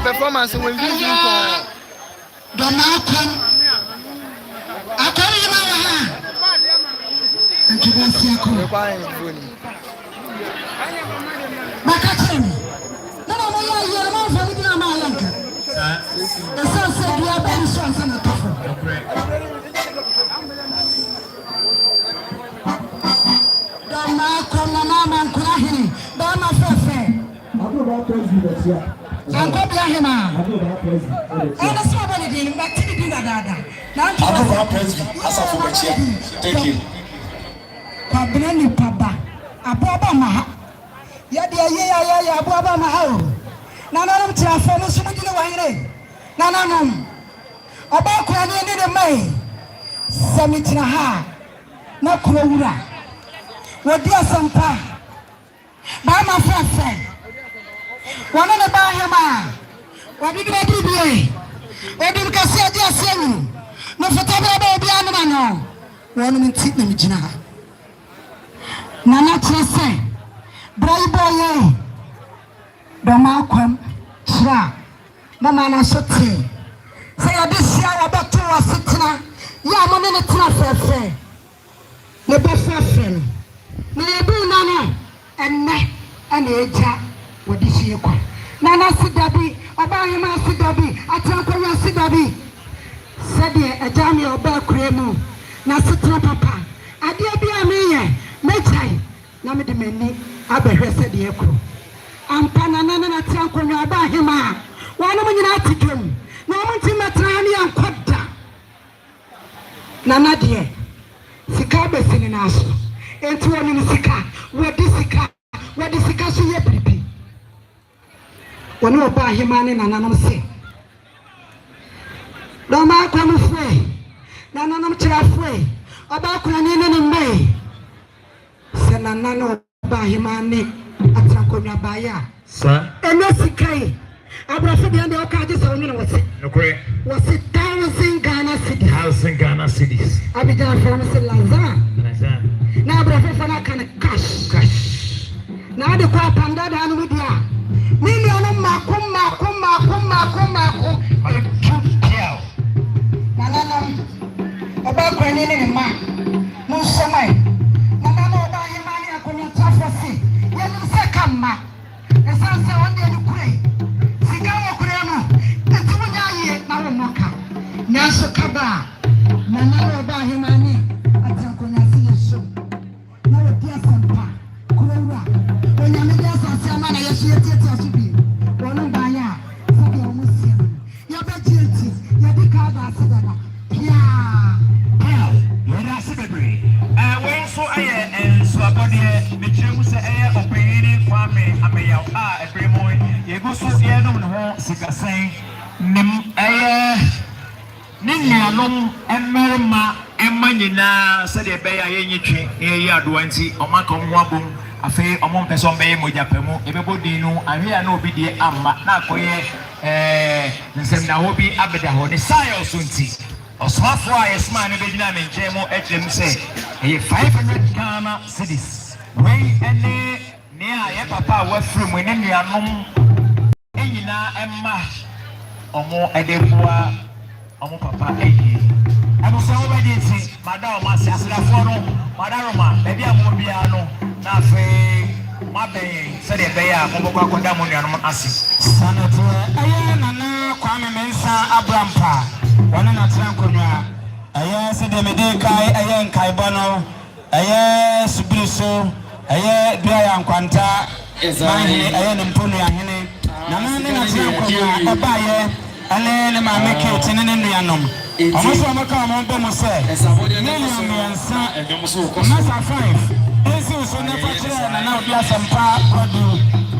Performance when you do Thank you. Pabani Papa, Ababa Maha. Ya Ababa Maha. Nanam Tiafo, Sumina Wire. Nanam. Abaka in the May. Samitina Ha. No Kura. What dear Sampa. Bama Fafa. One of the Bahama. What did I do? What did you say? Dear Samu. No photographer, be animal. One minute, Nana Tresse. Braiboye, Domaquam, Shra, Mamma Sotti. Say, I did see our doctor was sitting. Yamon in a traffic. The best friend. Maybe Nana and me and the jack. What is she? Nana Sidabi, Obama Sidabi, Atanko Sidabi. Said a jammy or bell cremo. Nasitra papa. I dear be a man, Metai. Namid Meni, Abbe said the echo. And Panana Tanko Yabahima. One woman in Atticum. No one to Matrani and Quadda. Nana dear. Sikabe Sininaso. Into one in Sika. Where the Sika so ye baby. When you buy him and Nanam say. No man come afraid. Nanam Chafway. About Cranin in May. Send a nano by him and Atraconia Baya. Sir, and no Sikai. I brought the other cards on you. Was it 1,000 Ghana cities? 1,000 Ghana cities. I began from Lazar. Now, brother, I can cash. Now the crap and that and with ya. Million Macum. About Granny and Ma. No, Samai. Mamma, about him, I couldn't trust you. Yellow second ma. The sun said one day to pray. Sigamo Kurano, the Tunya, Maramoka. Naso Kaba. Nana about him, I think when I see a show. Now a dear Sampa. Kura. When you meet us on Samana, you see a theatre to be. One by ya. Sabi almost seven. You're better guilty. You're the card I said. So I and so about the Michel air operating farming. I may have every morning. You go so air no home, Sika saying, Nim air Nina long and Marama and Manina said a bay any tree near Yaduansi or Macom Wabum, a fair among person bay Mojapemo, everybody know, I hear no BD Amma, Nakoye, and Sam Nahobi Abeda, the Sire Sunti. Oswafo a yesma ne bedina me nkyemo ekyem se e 500 Ghana cedis wey ene ne a ye papa wa firi mu ne nuanom enyina emma omo edeboa omo papa eyi abuso wo bedi nti madam ma se asrafo no madaroma bebi amo bia no na afi maben se de be ya mo bokwa koda mo nuanom ase sanato aye nana Kwame Mensah Abrampa One not Tranconia. I said the Medikai, I am Kaibano, I Subriso, I Dry and Quanta, I am Punia Hene, Namana Tranconia, a buyer, and then my make it in an Indianum. Almost one come on Bomosa, Million Son, Massa 5. Jesus will never tell, and now be some part or do.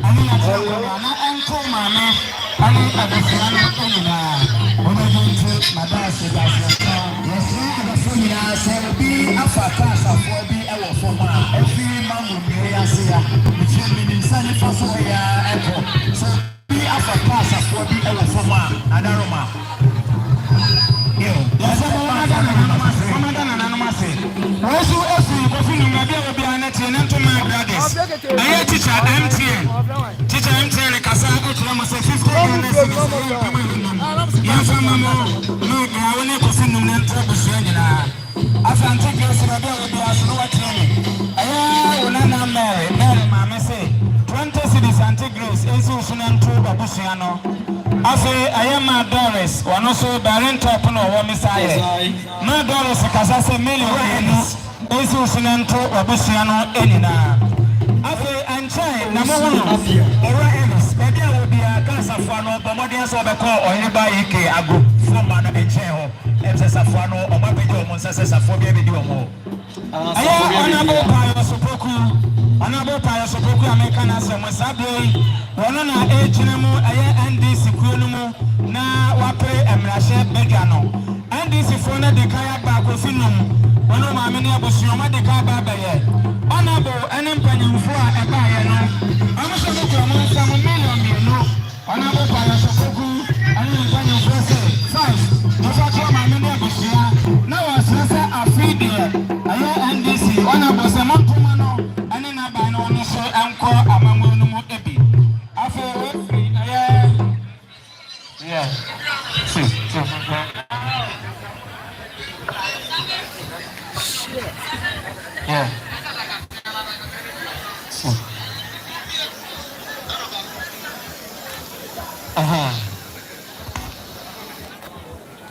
I mean, I'm told my I am the Fiana. Madame said, yes, the Funia said, be a fatasa for be our former. Every man will be here, which will be in Sunny Fasoya Echo. So be a fatasa for be our former. Adaroma. Yes, also, every will be an attendant to my brothers. I teacher MTN. Teacher MTN, Casago, 50 Yes, Mamma, no, I will never send them to the I can't take us to the baby as no training. I will not marry, Mamma say 20 cities anti-grace, institution and two Babusiano. I say, I am my Doris, one also Baron Topono, or Messiah. No Doris, because I say million institution and two Babusiano, Elina. I say, and China, number one, maybe I will be a cancer for no, but what else of a call or anybody I go from Mana and Cheo, Safano, or my video, Monsassa for baby do more. I am honorable Pio Sopoku, honorable Pio Sopoku, American as a Masabi, one on our H&M, NDC Kunumo, now Wape and Rashe Begano, NDC Fona de Kaya Bacofinum, one of my many Abusuma de Kaba, honorable and Empire for a buyer. I'm also going to some million, honorable Pio Sopoku, and Empire for 5. No matter my many Abusia, now I say I feed there. I NDC, one of us a month, and then I buy no so and call amamwe no mo ebi afọ free yeah see yeah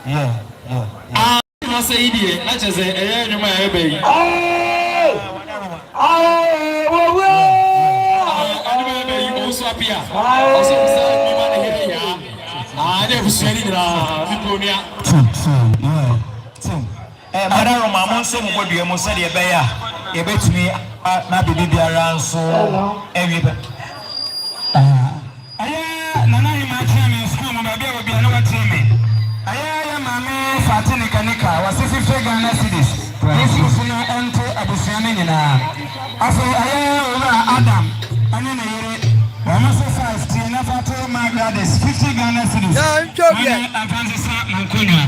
yeah I say idiot. I just say, "Hey, you my baby." You also appear. Also, you man here, yeah. I never said it. People here. Madam, I'm so good. You must say, "Beya, you bet me." Na bibi biara so ewie be aya nana imagine me school mo baby obi na wa timi aya ya mama fatini kanika wa 50 Ghana cedis this is na ento abusuane nyina aso aya ora Adam ane na yere wa ma so 50 na fato ma grades 50 Ghana cedis ya ntobia afanse sa mankonya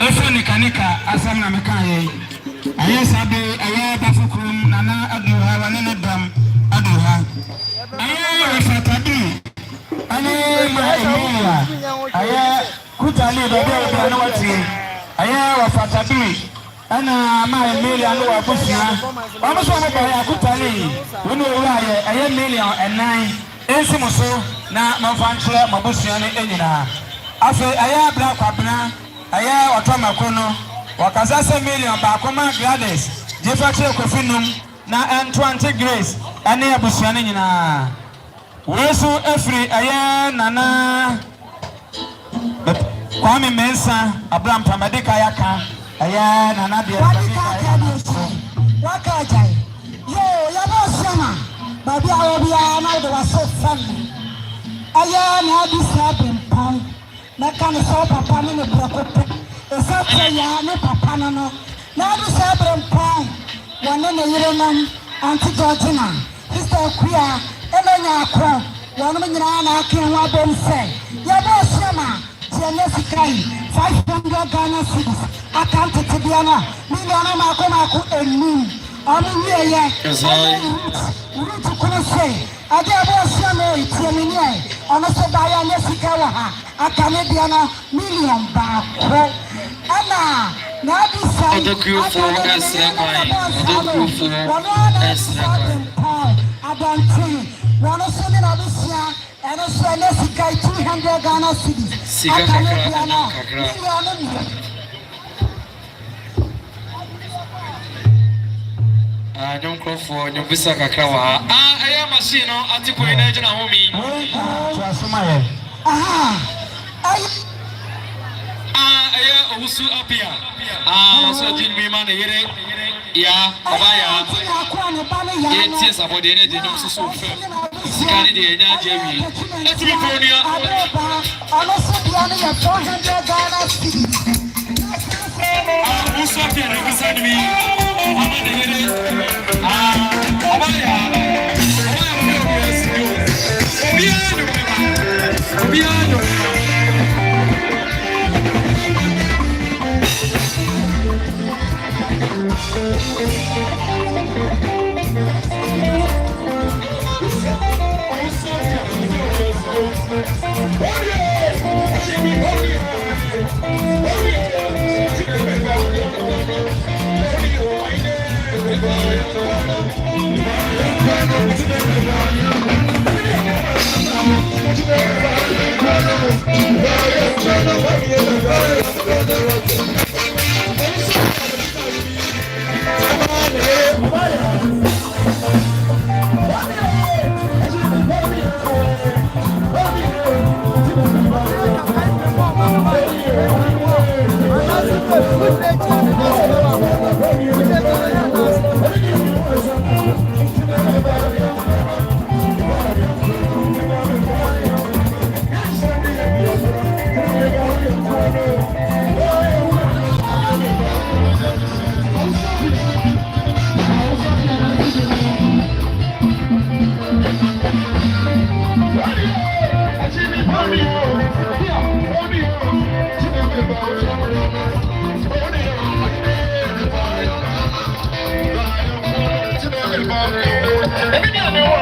efe ni kanika asam na meka ye aya sabe aya bafukum nana aduha wane ne dam aduha aya fatabi ane ma emiya aya kutali bebe obi na wati aya wa fatabi ana ma emiya no wa busia omo so mo ba kutali woni owura aya million enan ensimo so na manfantre mabusia ne enyina afi aya bla kwabena aya otomakono wakaza se million ba koma grades jefa che kofinum na N20 grace ane abusuane nyina weso afri aya nana Kwame Mensa Abraham Pamadika yaka aya nana de wakajai yo ya bosama babi awobia na de waso fam aya na abisa bempam na kan so papa ne prokope esate ya ne papa no na abisa bempam wane ne yirenam anti Georgina sister kuya emenya akọ wane nyina na akin wa bom se ya bosama Tienesi kai 500 Ghana cedis account tibiana miliona mako enu ami yeye urutu kono se ade abosia me tiemini ono se baya nesika wa ha akane biana million ba ko ana na bisa adanti wono se me na bisia eno se nesika 200 Ghana cedis Sika kakra. Don't call for your visa kakra. I am machine no article in engine home. I also appear. So did me man here. Yeah, Abaya. Yes, about the energy no so Sikani the energy. Let's be for you. Who's up here beside me? What do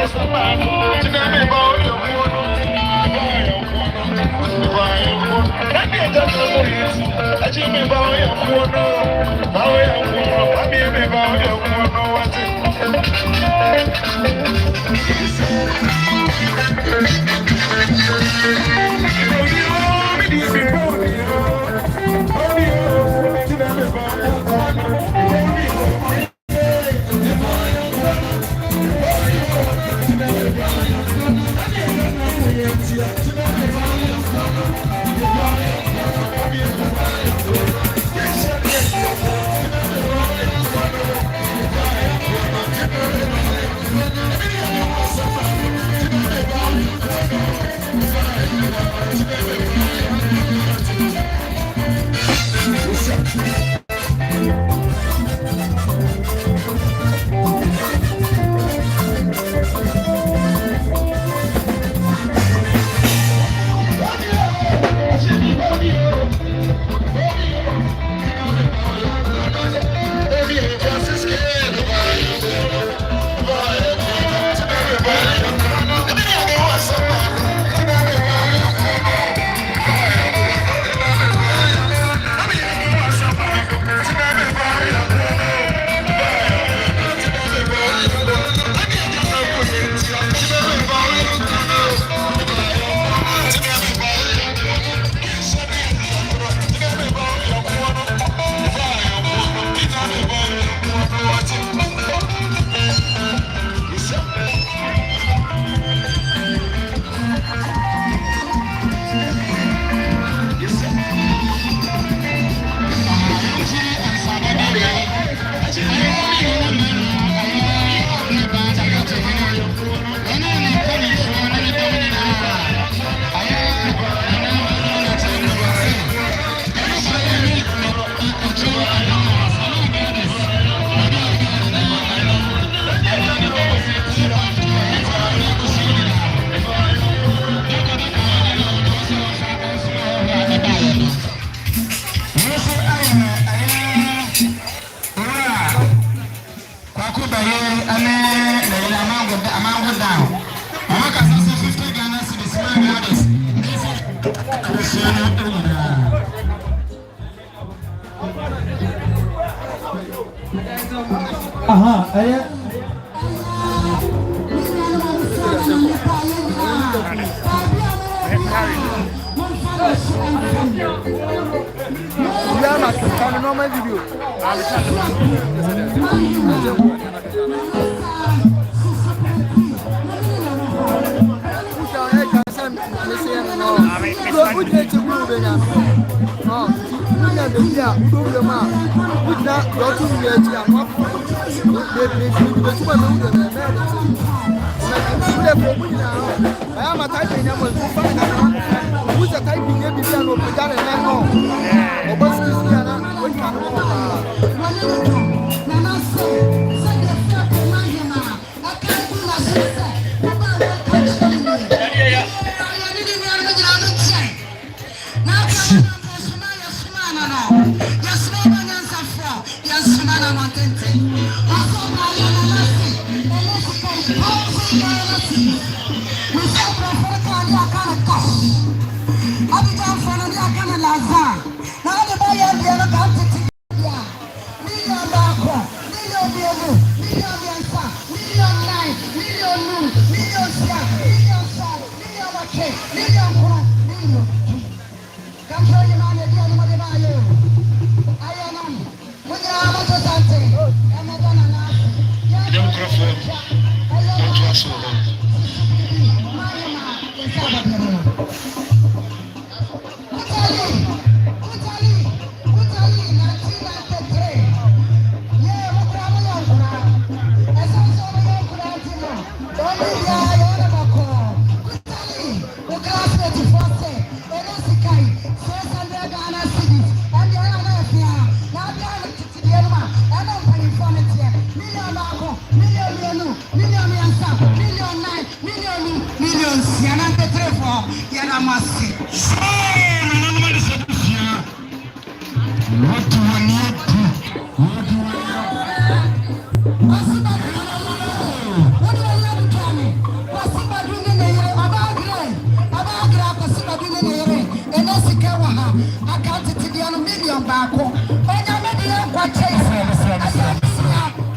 waha account to the million back onya me dey kwa chase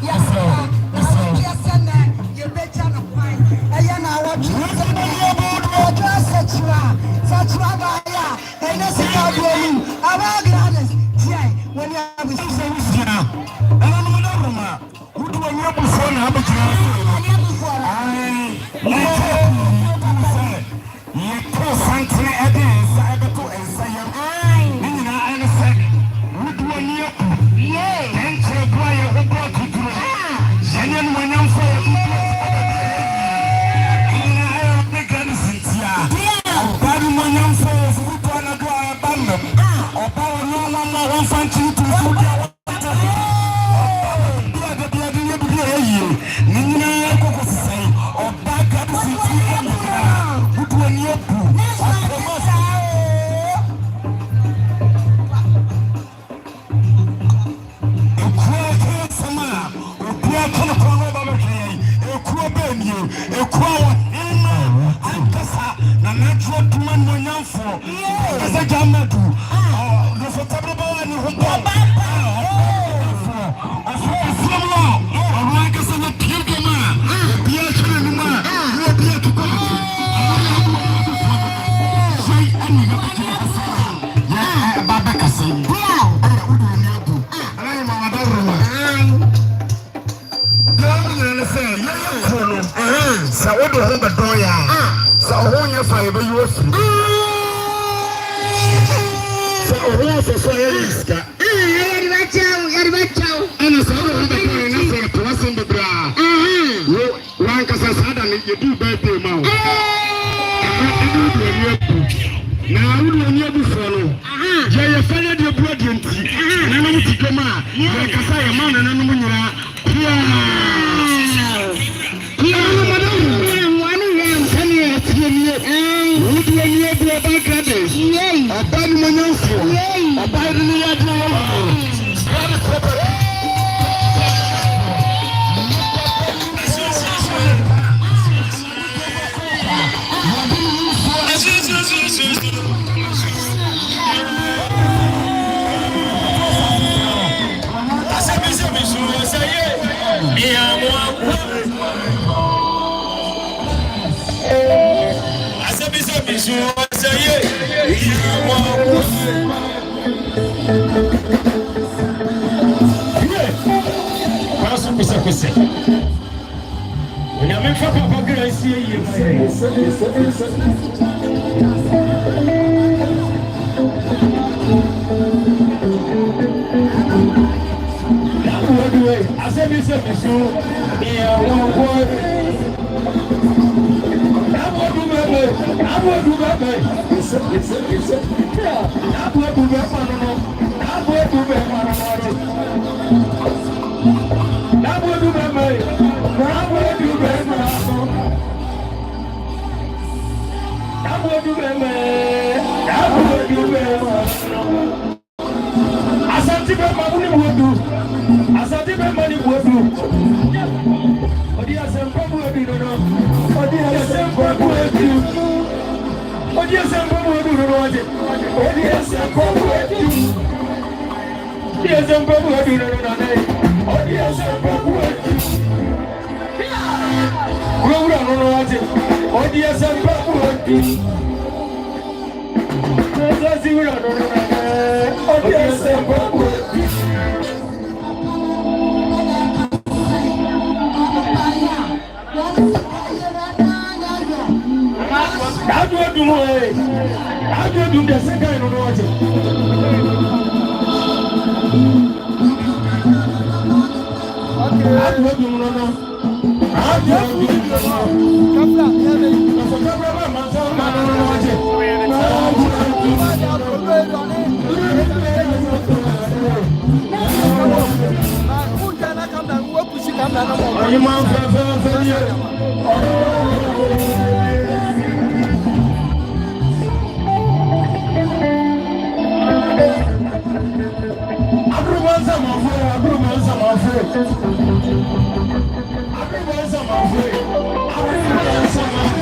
yes you better no fine aya na what you such ba ya ene sika duelu aba grandes tie when you have sina ana no na roma wudu onye bufo na abujira Santine Edens, I got to say, I say, would you need? Yea, and take why you brought to do. Shannon, when I'm for Badu Manam says, we want to go a bundle. Or power no one fancy to food. Or back up the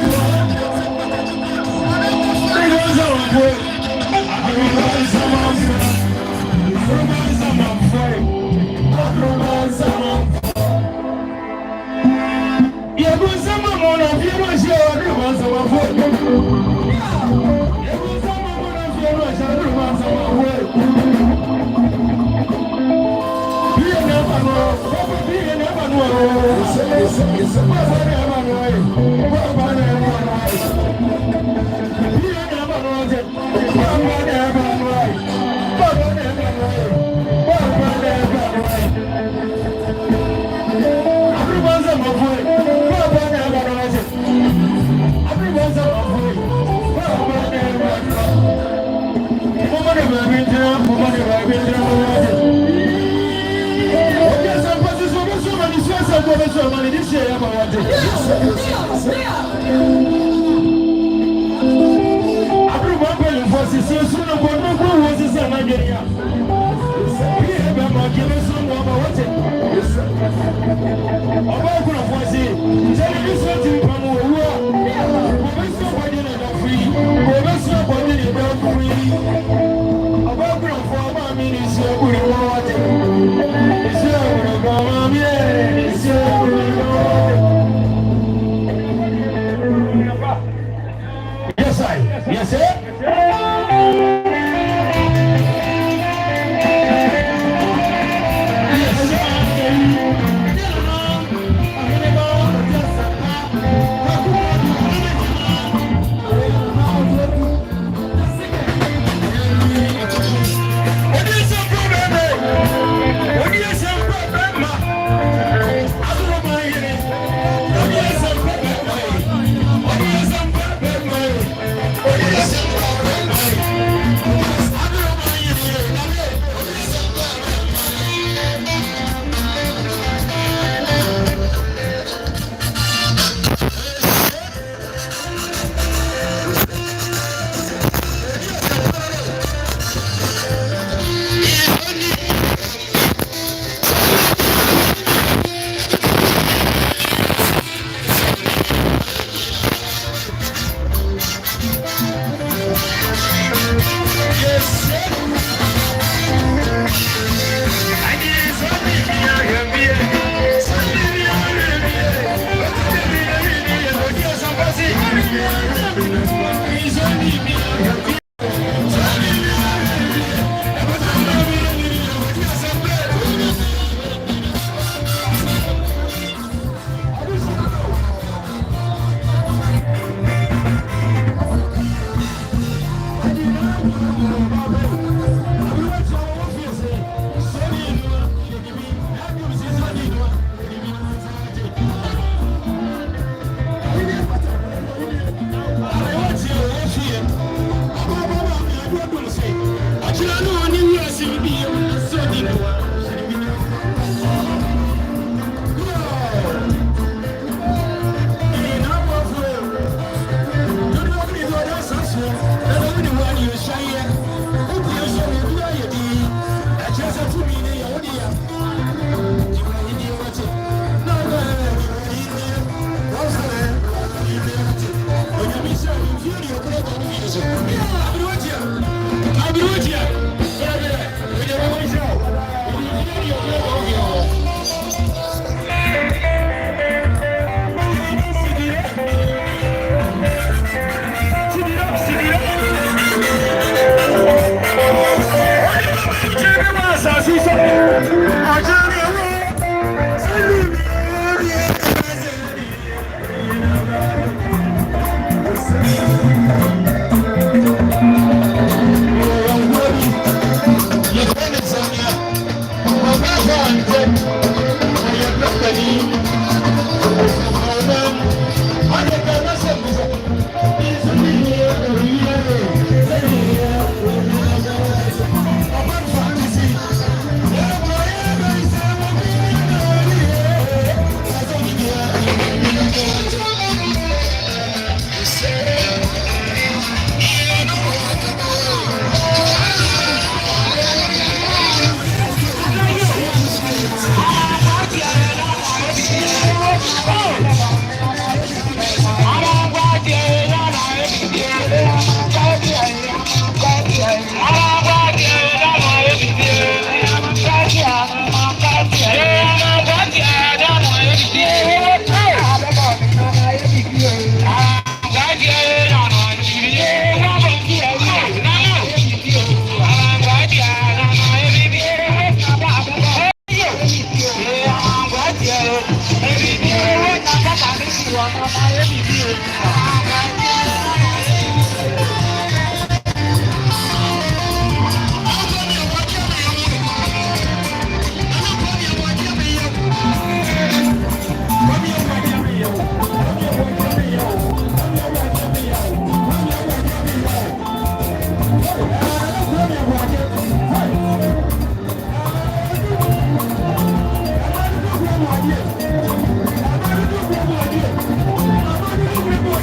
I'm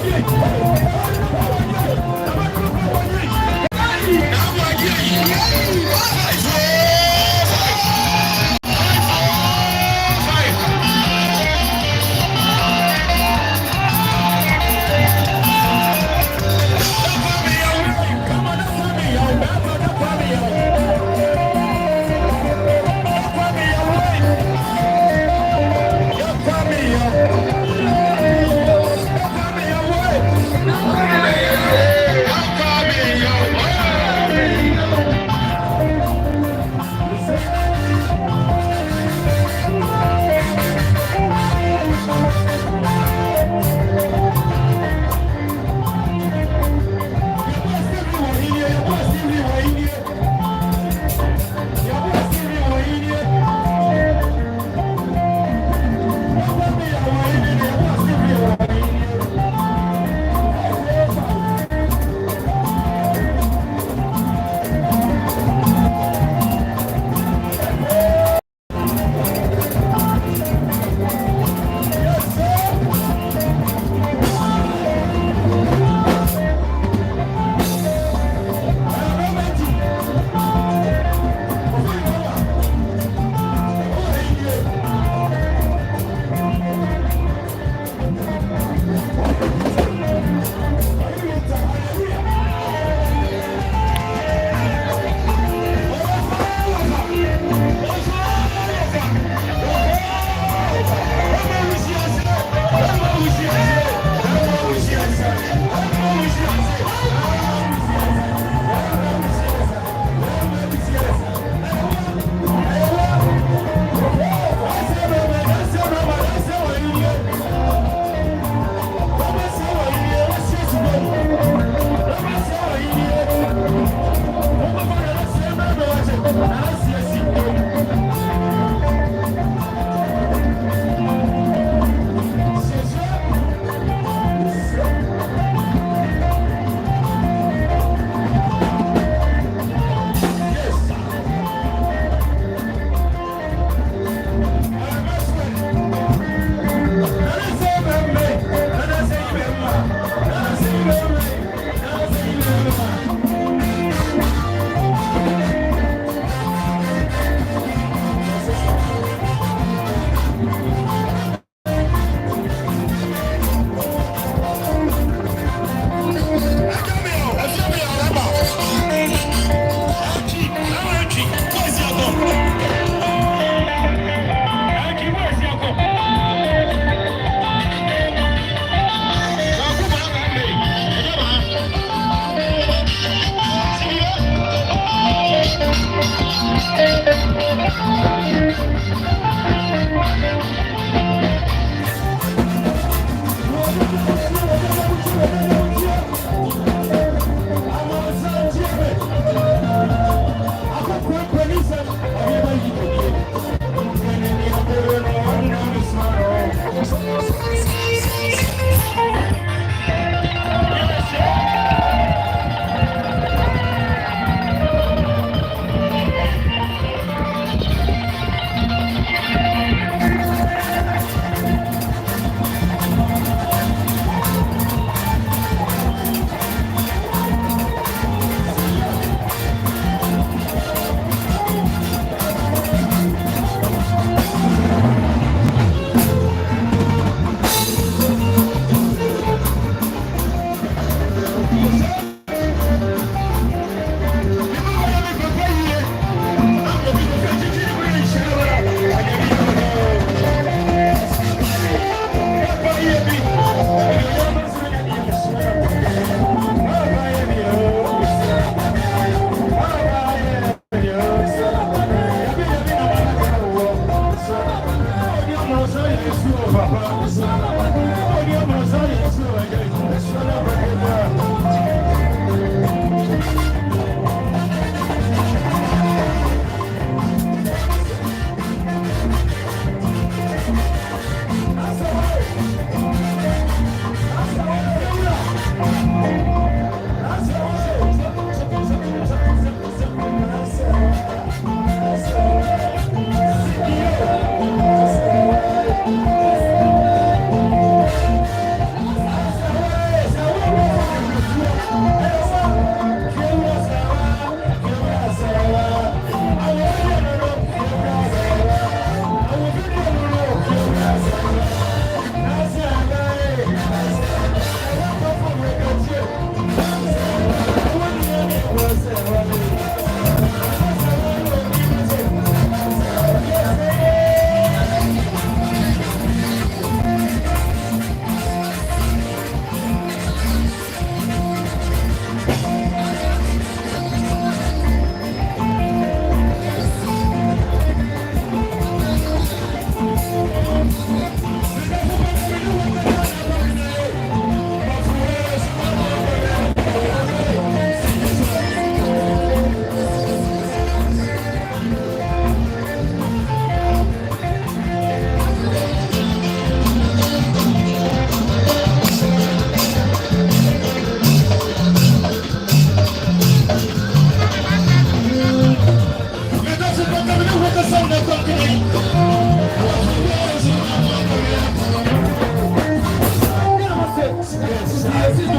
Hey!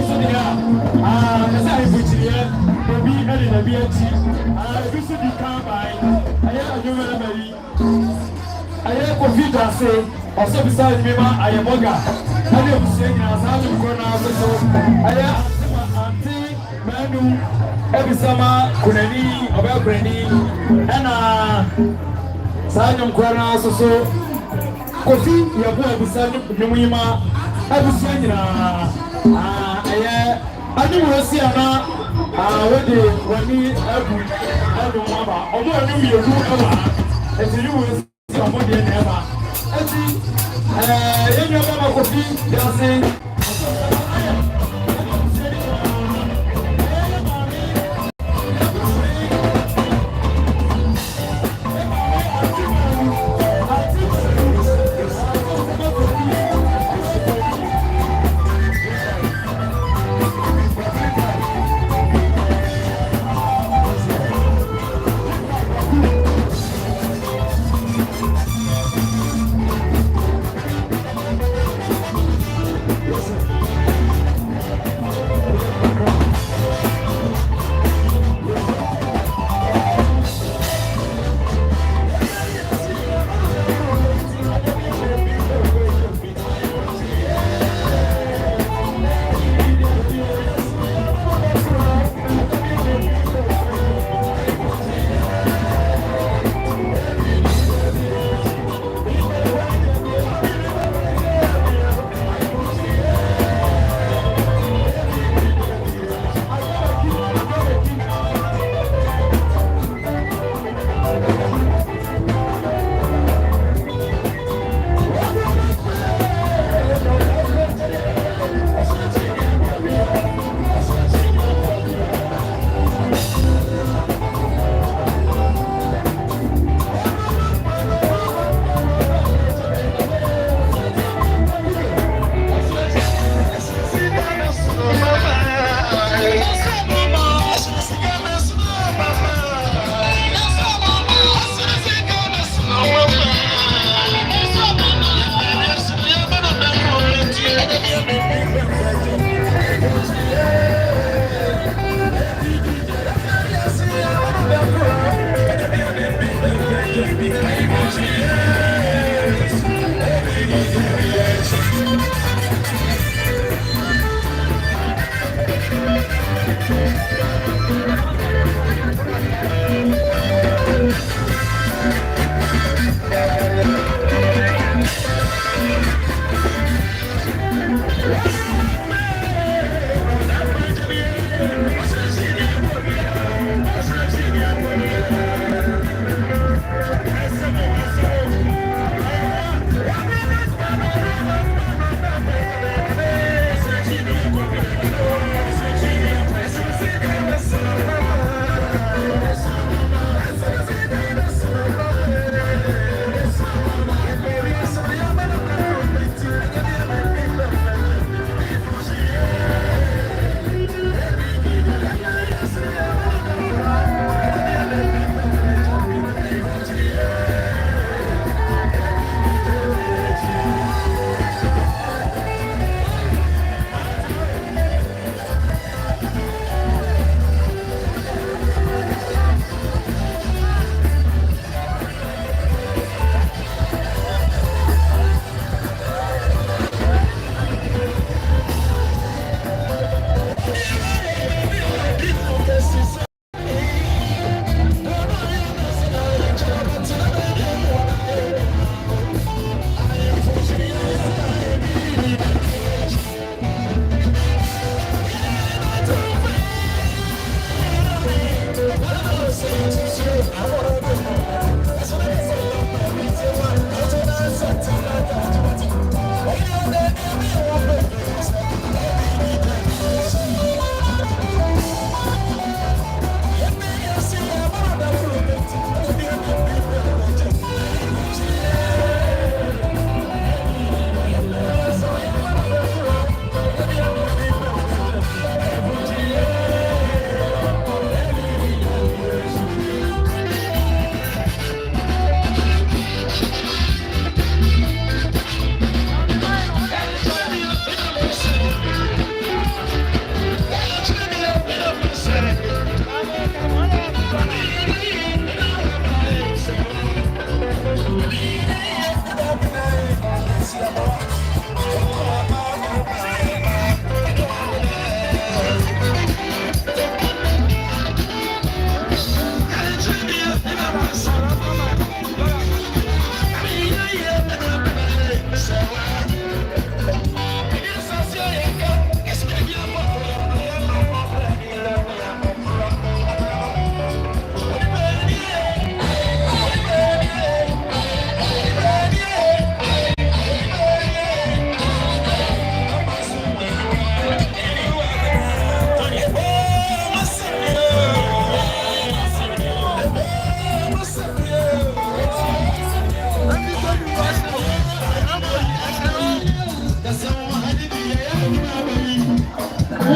so dia kasa ibuchiriye obi ele na bi achi ebi so di kan bai aye adwuma mari aye covid ase also beside me ma aye moga ali obusie nyina sa no ko na so aye anti manu ebi sama kunani oba kunani ana sa nyom ko na so kofi yabo abusani nyumima abusia nyina aye ani wo si ana wode wani abu mama omo ani mi edu aba etiri wo si omo de na aba eti yenyo baba kofi dase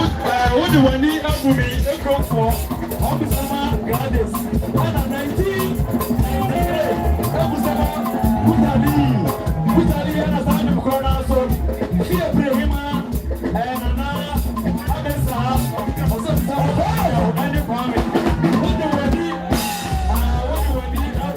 What do I need up for me? A cross for Officer Gladys. 19. Officer Putali and a son of Corona. So, here, Prima, and another Abessa, or some sort of any promise. What do I need? What do I need up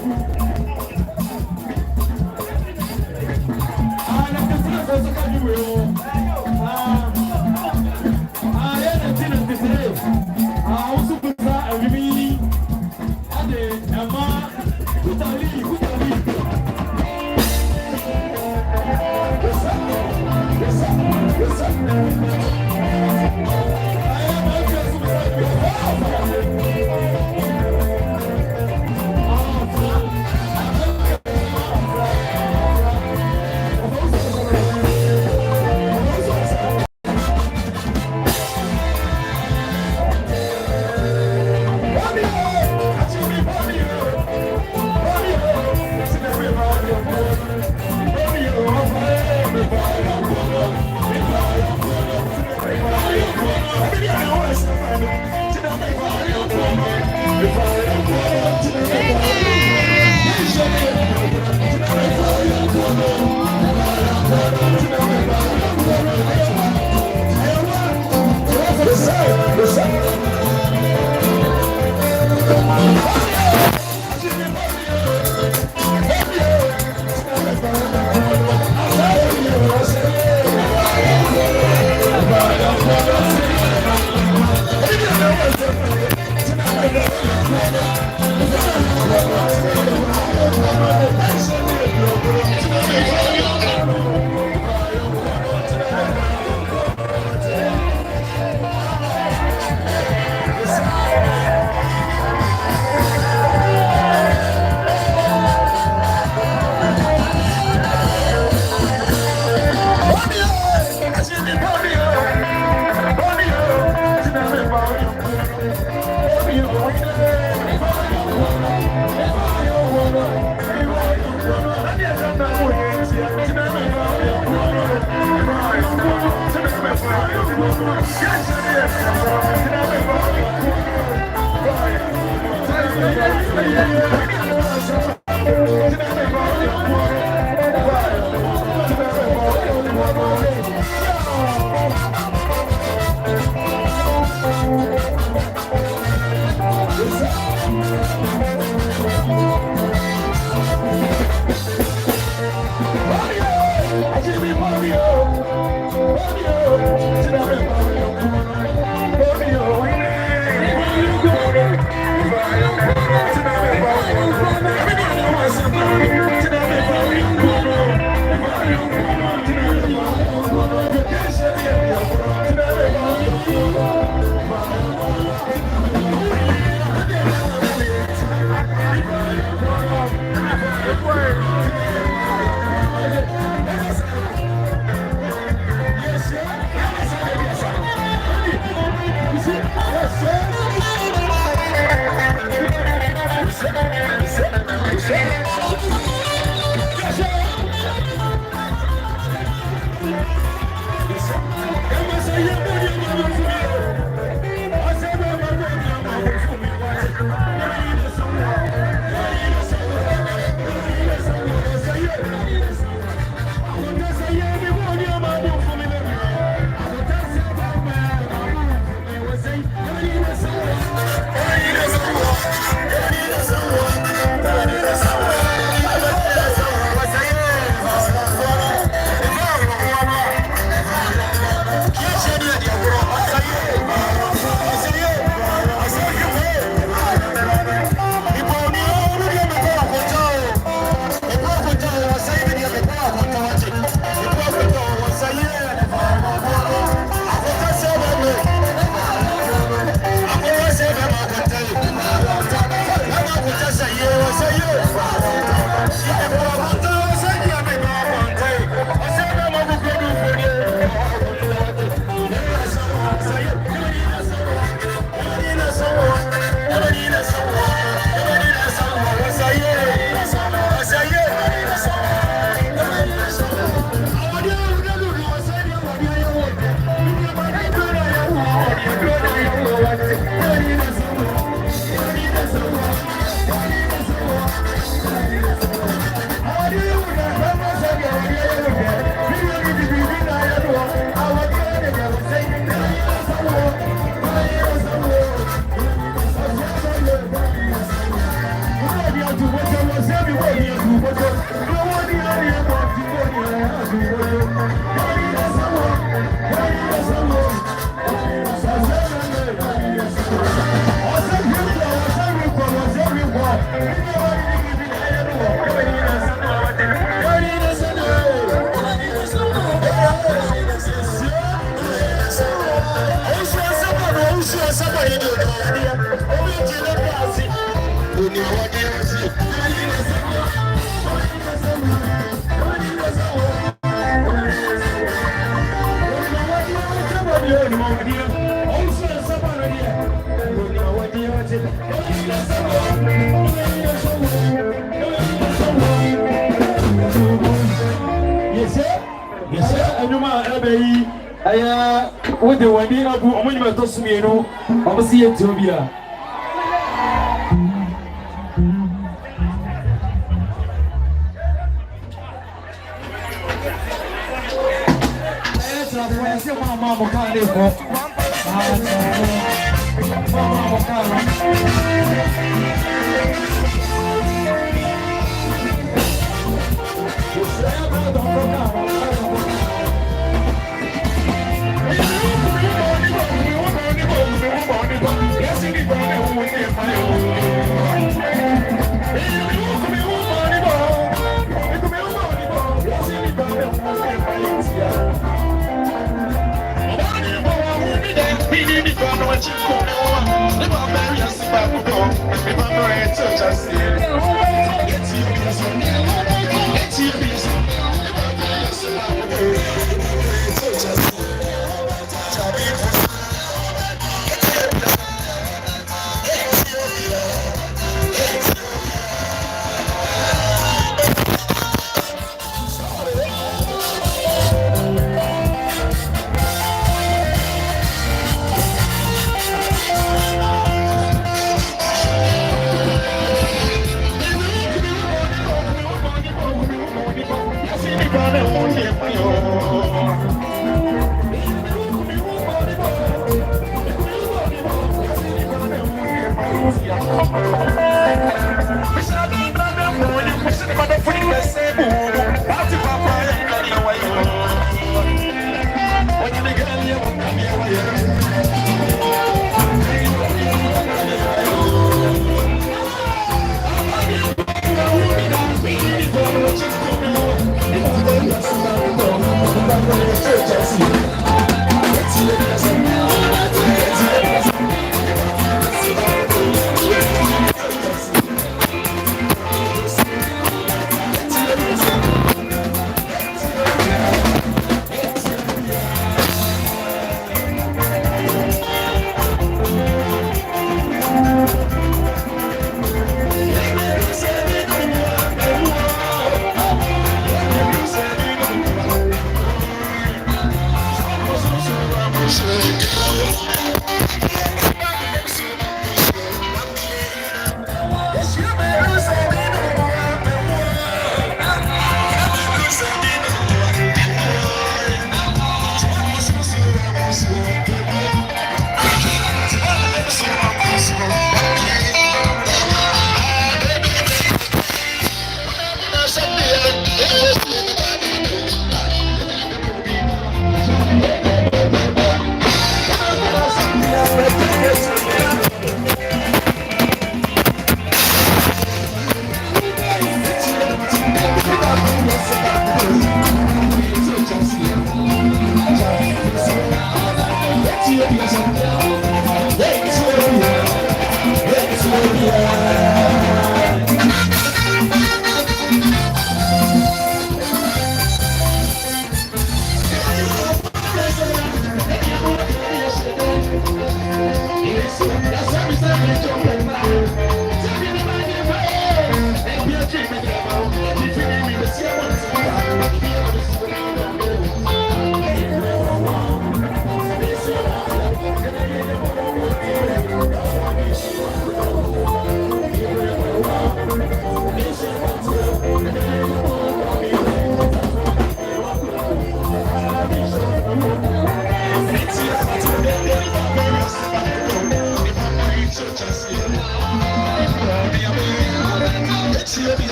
With the one day, I'm going to see you. I'm see you to be a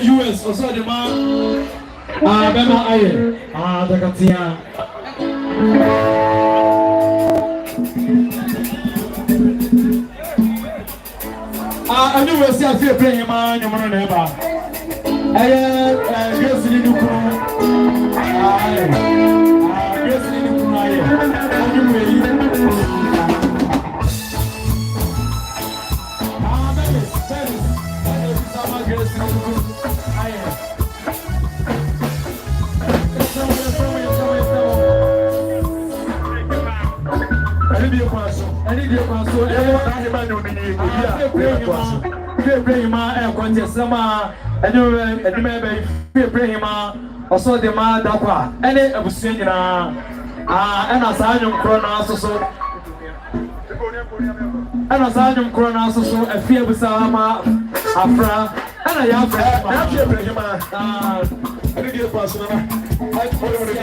US also the man Bema Aye Takatia I knew we'll see a few playing man, you want to never. I guess you do. I guess you do. I need your console. Bring him out and contest some. And you remember, bring him out. Also, the man that and it was singing. And as I am Cronos, so and as I am Cronos, so a fear with Salama, Afra, and I have bring him out. I need your console. I follow the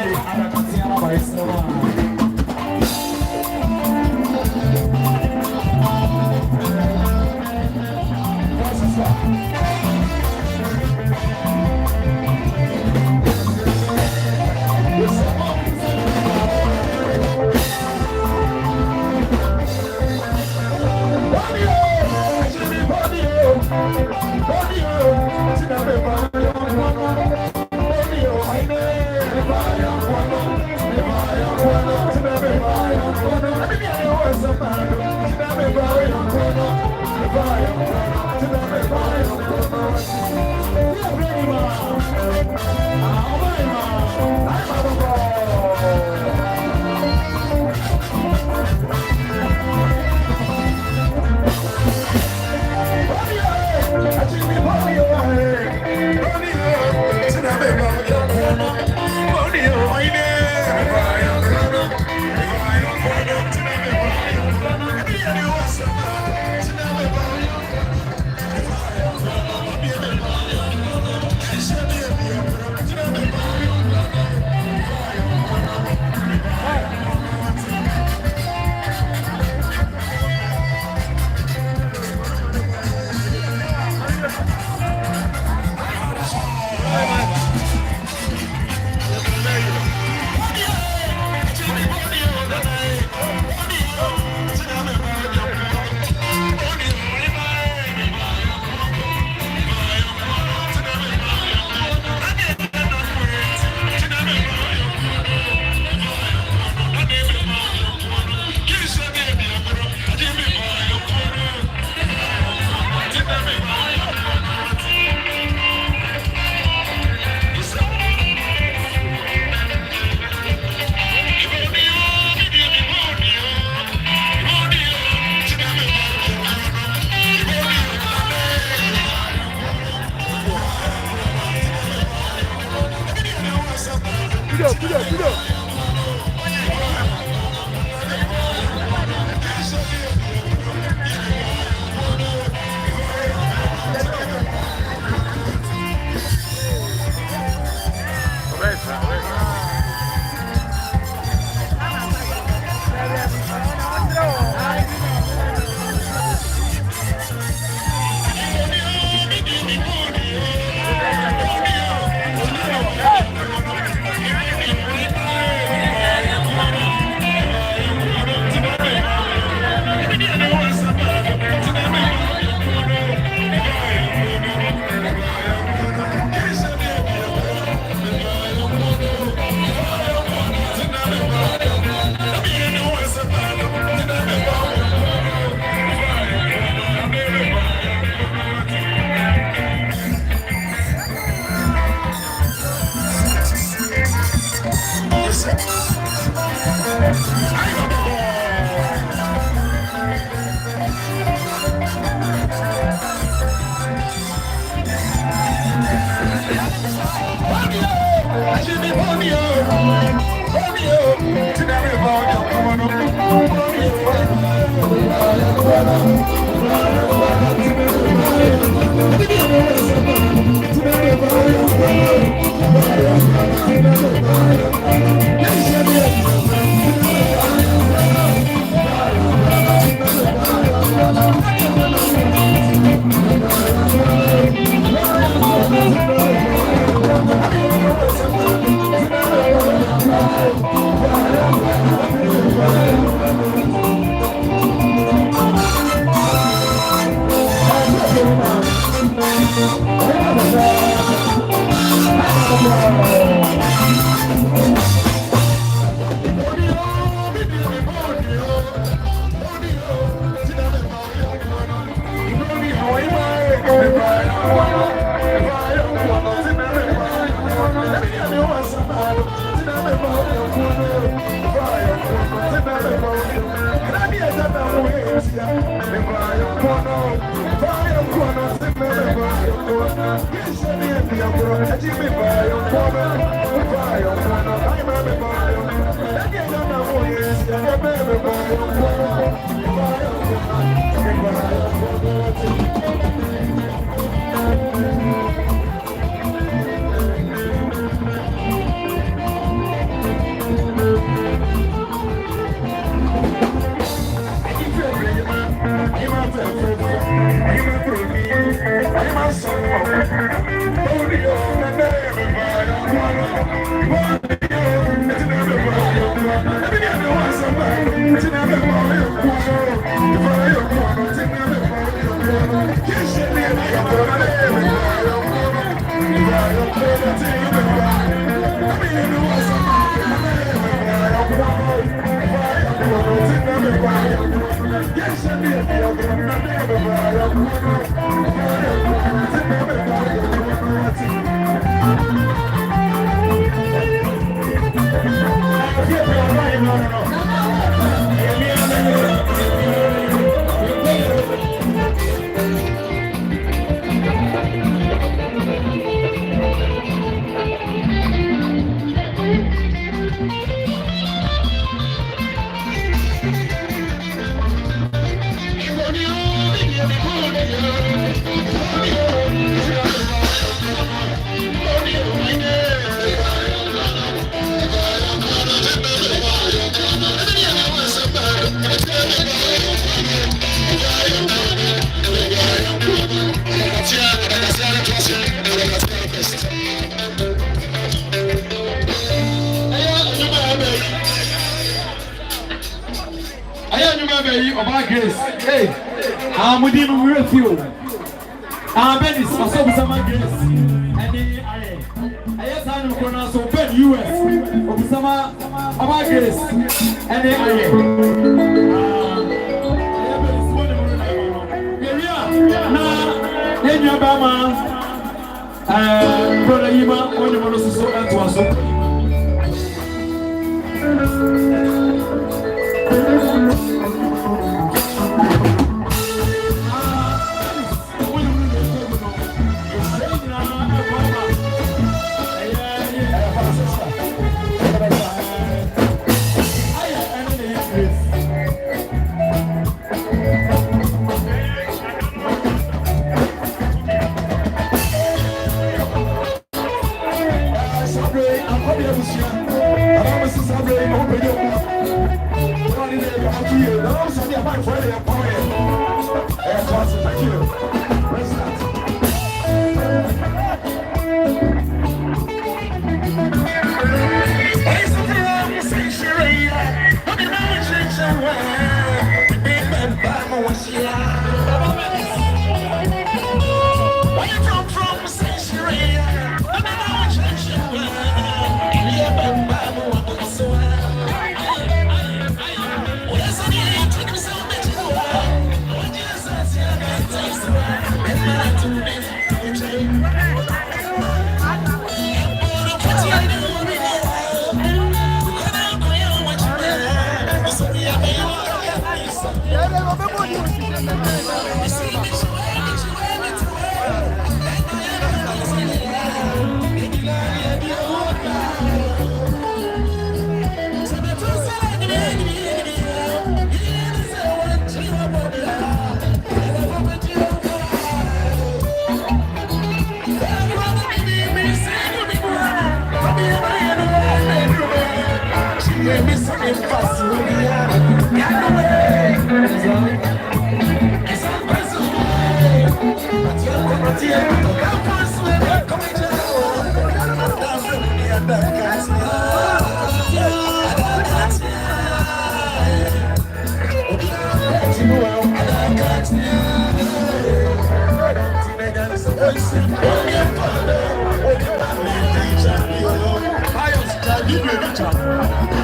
Thank you.